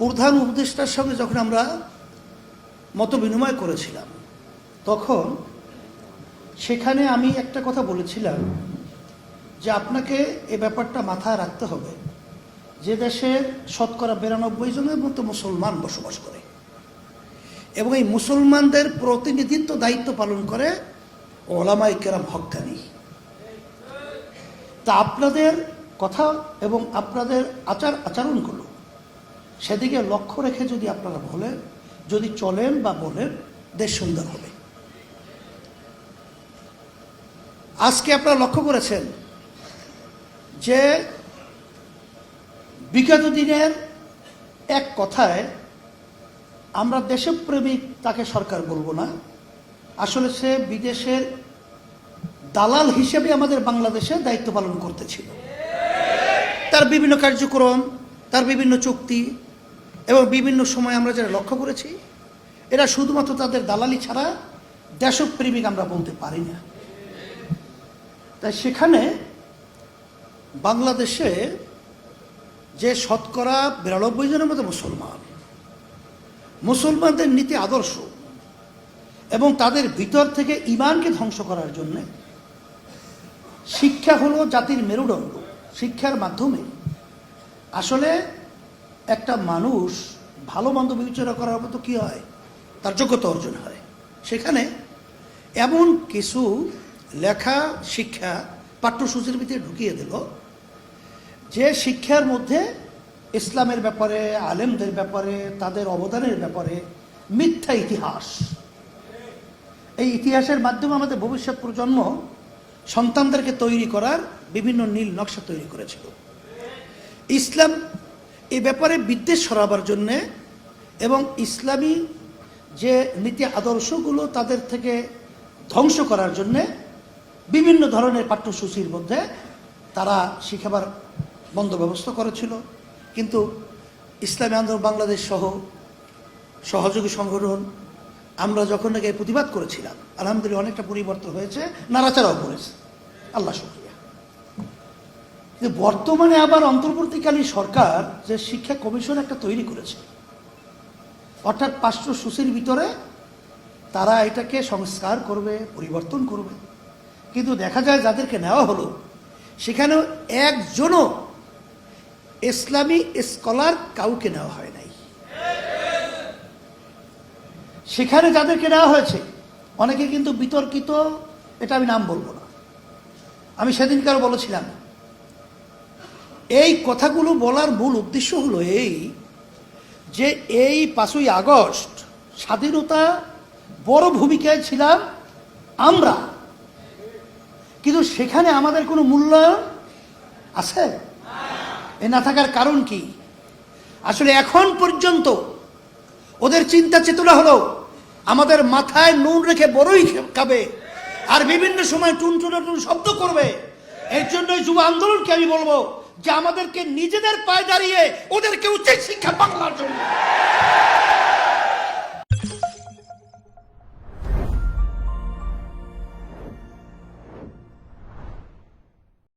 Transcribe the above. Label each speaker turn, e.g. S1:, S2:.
S1: প্রধান উপদেষ্টার সঙ্গে যখন আমরা মত বিনিময় করেছিলাম, তখন সেখানে আমি একটা কথা বলেছিলাম যে আপনাকে এ ব্যাপারটা মাথায় রাখতে হবে যে দেশের শতকরা 92 জনের মতো মুসলমান বসবাস করে এবং এই মুসলমানদের প্রতিনিধিত্ব দায়িত্ব পালন করে ওলামায়ে কেরাম হক্কানি। তা আপনাদের কথা এবং আপনাদের আচরণগুলো সেদিকে লক্ষ্য রেখে যদি আপনারা বলেন, যদি চলেন বা বলেন, দেশ সুন্দর হবে। আজকে আপনারা লক্ষ্য করেছেন যে বিগত দিনের এক কথায় আমরা দেশপ্রেমিক তাকে সরকার বলবো না, আসলে সে বিদেশের দালাল হিসেবে আমাদের বাংলাদেশে দায়িত্ব পালন করতেছিল। তার বিভিন্ন কার্যক্রম, তার বিভিন্ন চুক্তি এবং বিভিন্ন সময় আমরা যারা লক্ষ্য করেছি, এরা শুধুমাত্র তাদের দালালি ছাড়া দেশপ্রেমিক আমরা বলতে পারি না। তাই সেখানে বাংলাদেশে যে শতকরা 92 জনের মতো মুসলমানদের নীতি আদর্শ এবং তাদের ভিতর থেকে ঈমানকে ধ্বংস করার জন্য শিক্ষা হলো জাতির মেরুদণ্ড। শিক্ষার মাধ্যমে আসলে একটা মানুষ ভালো মন্দ বিবেচনা করার মতো কি হয়, তার যোগ্যতা অর্জন হয়। সেখানে এমন কিছু লেখা শিক্ষা পাঠ্যসূচির ভিতরে ঢুকিয়ে দিল যে শিক্ষার মধ্যে ইসলামের ব্যাপারে, আলেমদের ব্যাপারে, তাদের অবদানের ব্যাপারে মিথ্যা ইতিহাস, এই ইতিহাসের মাধ্যমে আমাদের ভবিষ্যৎ প্রজন্ম সন্তানদেরকে তৈরি করার বিভিন্ন নীল নকশা তৈরি করেছিল। ইসলাম এই ব্যাপারে বিদ্বেষ ছড়াবার জন্যে এবং ইসলামী যে নীতি আদর্শগুলো তাদের থেকে ধ্বংস করার জন্যে বিভিন্ন ধরনের পাঠ্যসূচির মধ্যে তারা শিখাবার বন্দোবস্ত করেছিল। কিন্তু ইসলামী আন্দোলন বাংলাদেশ সহ সহযোগী সংগঠন আমরা যখন নাকি প্রতিবাদ করেছিলাম, আলহামদুলিল্লাহ অনেকটা পরিবর্তন হয়েছে, নাড়াচাড়াও করেছে, আল্লাহ শুকরিয়া। কিন্তু বর্তমানে আবার অন্তর্বর্তীকালীন সরকার যে শিক্ষা কমিশন একটা তৈরি করেছে, অর্থাৎ পাঠ্যসূচির ভিতরে তারা এটাকে সংস্কার করবে, পরিবর্তন করবে। কিন্তু দেখা যায় যাদেরকে নেওয়া হলো সেখানেও একজনও ইসলামী স্কলার কাউকে নেওয়া হয় নাই। সেখানে যাদেরকে নেওয়া হয়েছে অনেকে কিন্তু বিতর্কিত, এটা আমি নাম বলবো না। আমি সেদিনকার বলেছিলাম, এই কথাগুলো বলার মূল উদ্দেশ্য হলো এই যে এই 5ই আগস্ট স্বাধীনতা বড় ভূমিকায় ছিলাম আমরা, কিন্তু সেখানে আমাদের কোনো মূল্যায়ন আছে? এ না থাকার কারণ কি? আসলে এখন পর্যন্ত ওদের চিন্তা চেতনা হলো আমাদের মাথায় নুন রেখে বড়ই খাবে আর বিভিন্ন সময় টুনটুন শব্দ করবে। এর জন্যই যুব আন্দোলনকে আমি বলবো যে আমাদেরকে নিজেদের পায়ে দাঁড়িয়ে ওদেরকে উচিত শিক্ষা বাংলার জন্য